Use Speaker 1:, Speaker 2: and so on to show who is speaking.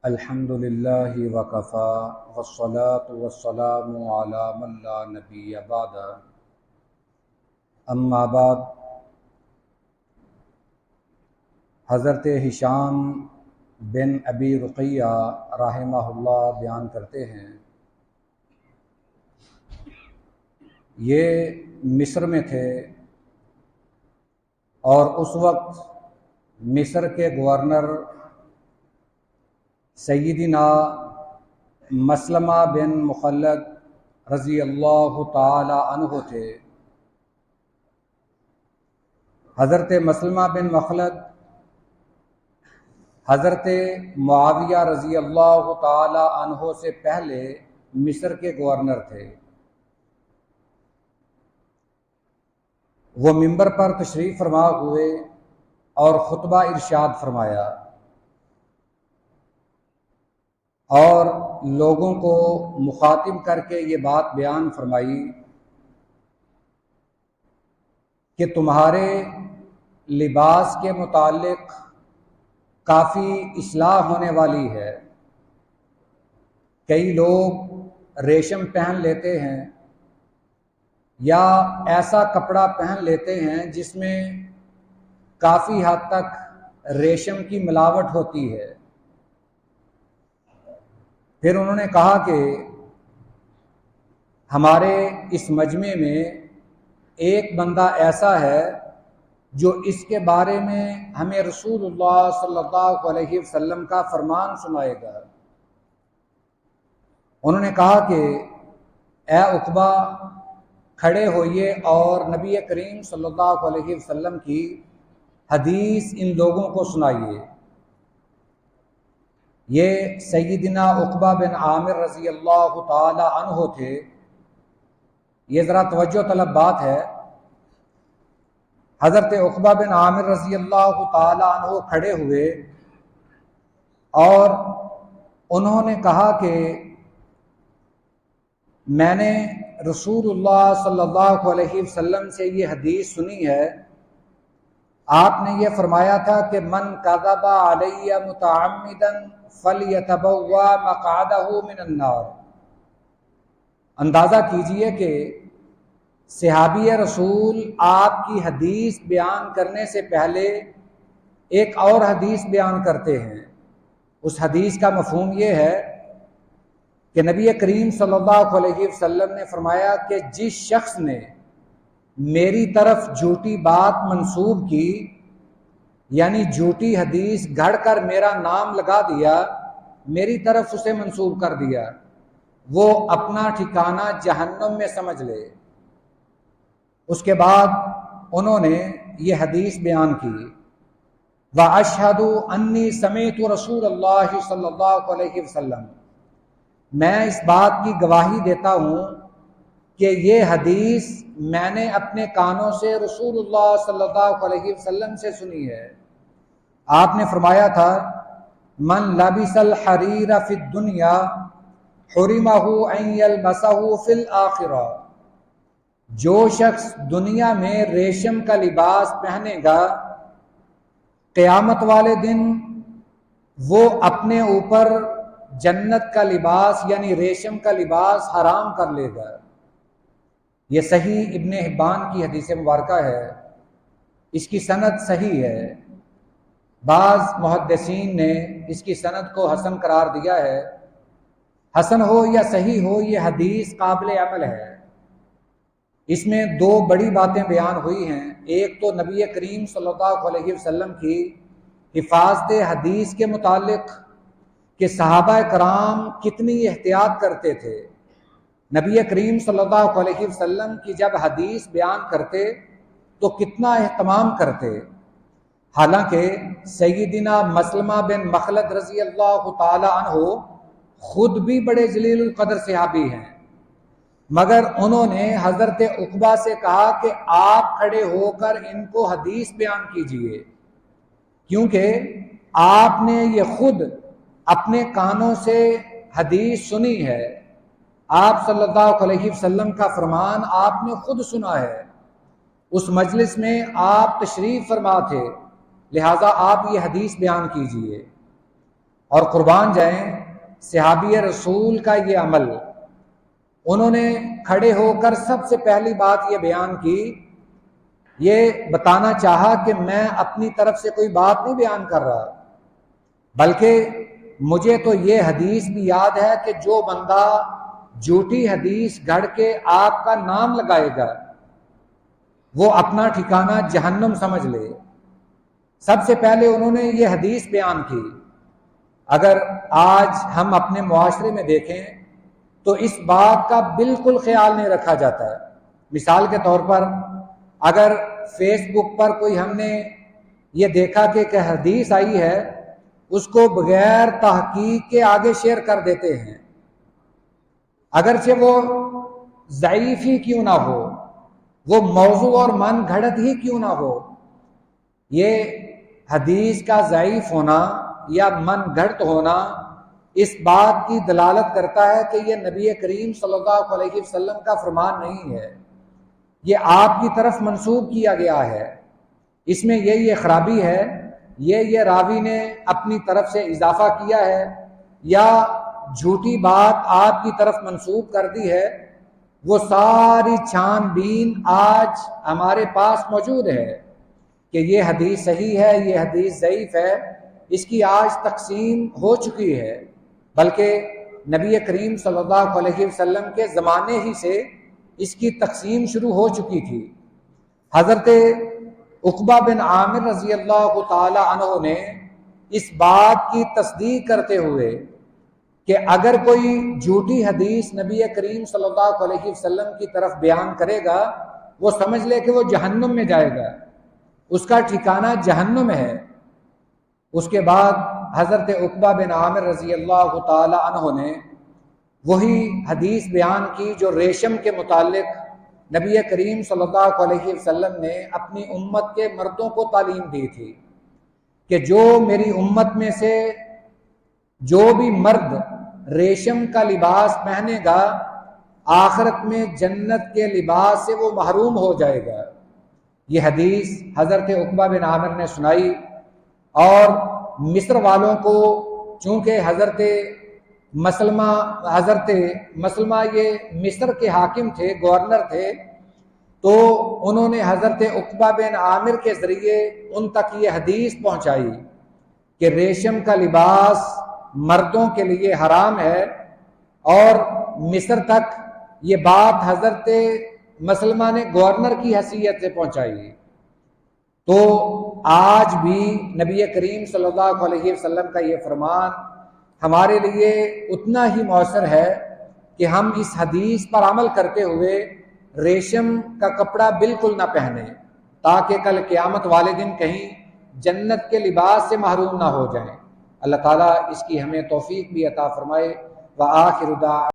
Speaker 1: الحمدللہ وکفا والصلاة والسلام علی من لا نبی بعد اما بعد۔ حضرت ہشام بن ابی رقیہ رحمہ اللہ بیان کرتے ہیں، یہ مصر میں تھے اور اس وقت مصر کے گورنر سیدنا مسلمہ بن مخلد رضی اللہ تعالی عنہ تھے۔ حضرت مسلمہ بن مخلد حضرت معاویہ رضی اللہ تعالی عنہ سے پہلے مصر کے گورنر تھے۔ وہ منبر پر تشریف فرما ہوئے اور خطبہ ارشاد فرمایا اور لوگوں کو مخاطب کر کے یہ بات بیان فرمائی کہ تمہارے لباس کے متعلق کافی اصلاح ہونے والی ہے۔ کئی لوگ ریشم پہن لیتے ہیں یا ایسا کپڑا پہن لیتے ہیں جس میں کافی حد تک ریشم کی ملاوٹ ہوتی ہے۔ پھر انہوں نے کہا کہ ہمارے اس مجمع میں ایک بندہ ایسا ہے جو اس کے بارے میں ہمیں رسول اللہ صلی اللہ علیہ وسلم کا فرمان سنائے گا۔ انہوں نے کہا کہ اے عقبہ، کھڑے ہوئیے اور نبی کریم صلی اللہ علیہ وسلم کی حدیث ان لوگوں کو سنائیے۔ یہ سیدنا عقبہ بن عامر رضی اللہ تعالی عنہ تھے۔ یہ ذرا توجہ طلب بات ہے۔ حضرت عقبہ بن عامر رضی اللہ تعالی عنہ کھڑے ہوئے اور انہوں نے کہا کہ میں نے رسول اللہ صلی اللہ علیہ وسلم سے یہ حدیث سنی ہے، آپ نے یہ فرمایا تھا کہ من کذب علی متعمدا فلیتبوأ مقعدہ من النار۔ اندازہ کیجئے کہ صحابی رسول آپ کی حدیث بیان کرنے سے پہلے ایک اور حدیث بیان کرتے ہیں۔ اس حدیث کا مفہوم یہ ہے کہ نبی کریم صلی اللہ علیہ وسلم نے فرمایا کہ جس شخص نے میری طرف جھوٹی بات منسوب کی، یعنی جھوٹی حدیث گھڑ کر میرا نام لگا دیا، میری طرف اسے منسوب کر دیا، وہ اپنا ٹھکانہ جہنم میں سمجھ لے۔ اس کے بعد انہوں نے یہ حدیث بیان کی، وَأَشْهَدُ أَنِّي سَمِعْتُ رَسُولَ اللَّهِ صلی اللہ علیہ وسلم، میں اس بات کی گواہی دیتا ہوں کہ یہ حدیث میں نے اپنے کانوں سے رسول اللہ صلی اللہ علیہ وسلم سے سنی ہے۔ آپ نے فرمایا تھا من لبس الحریر فی الدنیا حرمہ ان یلبسہ فی الآخرہ، جو شخص دنیا میں ریشم کا لباس پہنے گا، قیامت والے دن وہ اپنے اوپر جنت کا لباس یعنی ریشم کا لباس حرام کر لے گا۔ یہ صحیح ابن حبان کی حدیث مبارکہ ہے، اس کی سند صحیح ہے۔ بعض محدثین نے اس کی سند کو حسن قرار دیا ہے۔ حسن ہو یا صحیح ہو، یہ حدیث قابل عمل ہے۔ اس میں دو بڑی باتیں بیان ہوئی ہیں۔ ایک تو نبی کریم صلی اللہ علیہ وسلم کی حفاظت حدیث کے متعلق کہ صحابہ کرام کتنی احتیاط کرتے تھے۔ نبی کریم صلی اللہ علیہ وسلم کی جب حدیث بیان کرتے تو کتنا اہتمام کرتے۔ حالانکہ سیدنا مسلمہ بن مخلد رضی اللہ تعالی عنہ خود بھی بڑے جلیل القدر صحابی ہیں، مگر انہوں نے حضرت عقبہ سے کہا کہ آپ کھڑے ہو کر ان کو حدیث بیان کیجئے، کیونکہ آپ نے یہ خود اپنے کانوں سے حدیث سنی ہے۔ آپ صلی اللہ علیہ وسلم کا فرمان آپ نے خود سنا ہے۔ اس مجلس میں آپ تشریف فرما تھے، لہٰذا آپ یہ حدیث بیان کیجئے۔ اور قربان جائیں صحابی رسول کا یہ عمل، انہوں نے کھڑے ہو کر سب سے پہلی بات یہ بیان کی، یہ بتانا چاہا کہ میں اپنی طرف سے کوئی بات نہیں بیان کر رہا، بلکہ مجھے تو یہ حدیث بھی یاد ہے کہ جو بندہ جھوٹی حدیث گھڑ کے آپ کا نام لگائے گا وہ اپنا ٹھکانہ جہنم سمجھ لے۔ سب سے پہلے انہوں نے یہ حدیث بیان کی۔ اگر آج ہم اپنے معاشرے میں دیکھیں تو اس بات کا بالکل خیال نہیں رکھا جاتا ہے۔ مثال کے طور پر اگر فیس بک پر کوئی ہم نے یہ دیکھا کہ ایک حدیث آئی ہے، اس کو بغیر تحقیق کے آگے شیئر کر دیتے ہیں، اگرچہ وہ ضعیف ہی کیوں نہ ہو، وہ موضوع اور من گھڑت ہی کیوں نہ ہو۔ یہ حدیث کا ضعیف ہونا یا من گھڑت ہونا اس بات کی دلالت کرتا ہے کہ یہ نبی کریم صلی اللہ علیہ وسلم کا فرمان نہیں ہے، یہ آپ کی طرف منسوب کیا گیا ہے، اس میں یہ خرابی ہے، یہ راوی نے اپنی طرف سے اضافہ کیا ہے یا جھوٹی بات آپ کی طرف منسوب کر دی ہے۔ وہ ساری چھان بین آج ہمارے پاس موجود ہے کہ یہ حدیث صحیح ہے، یہ حدیث ضعیف ہے، اس کی آج تقسیم ہو چکی ہے، بلکہ نبی کریم صلی اللہ علیہ وسلم کے زمانے ہی سے اس کی تقسیم شروع ہو چکی تھی۔ حضرت عقبہ بن عامر رضی اللہ تعالی عنہ نے اس بات کی تصدیق کرتے ہوئے کہ اگر کوئی جھوٹی حدیث نبی کریم صلی اللہ علیہ وسلم کی طرف بیان کرے گا وہ سمجھ لے کہ وہ جہنم میں جائے گا، اس کا ٹھکانہ جہنم ہے۔ اس کے بعد حضرت عقبہ بن عامر رضی اللہ تعالی عنہ نے وہی حدیث بیان کی جو ریشم کے متعلق نبی کریم صلی اللہ علیہ وسلم نے اپنی امت کے مردوں کو تعلیم دی تھی کہ جو میری امت میں سے جو بھی مرد ریشم کا لباس پہنے گا آخرت میں جنت کے لباس سے وہ محروم ہو جائے گا۔ یہ حدیث حضرت عقبہ بن عامر نے سنائی، اور مصر والوں کو چونکہ حضرت مسلمہ یہ مصر کے حاکم تھے، گورنر تھے، تو انہوں نے حضرت عقبہ بن عامر کے ذریعے ان تک یہ حدیث پہنچائی کہ ریشم کا لباس مردوں کے لیے حرام ہے، اور مصر تک یہ بات حضرت مسلمہ نے گورنر کی حیثیت سے پہنچائی۔ تو آج بھی نبی کریم صلی اللہ علیہ وسلم کا یہ فرمان ہمارے لیے اتنا ہی مؤثر ہے کہ ہم اس حدیث پر عمل کرتے ہوئے ریشم کا کپڑا بالکل نہ پہنیں، تاکہ کل قیامت والے دن کہیں جنت کے لباس سے محروم نہ ہو جائیں۔ اللہ تعالیٰ اس کی ہمیں توفیق بھی عطا فرمائے۔ وآخر دعوانا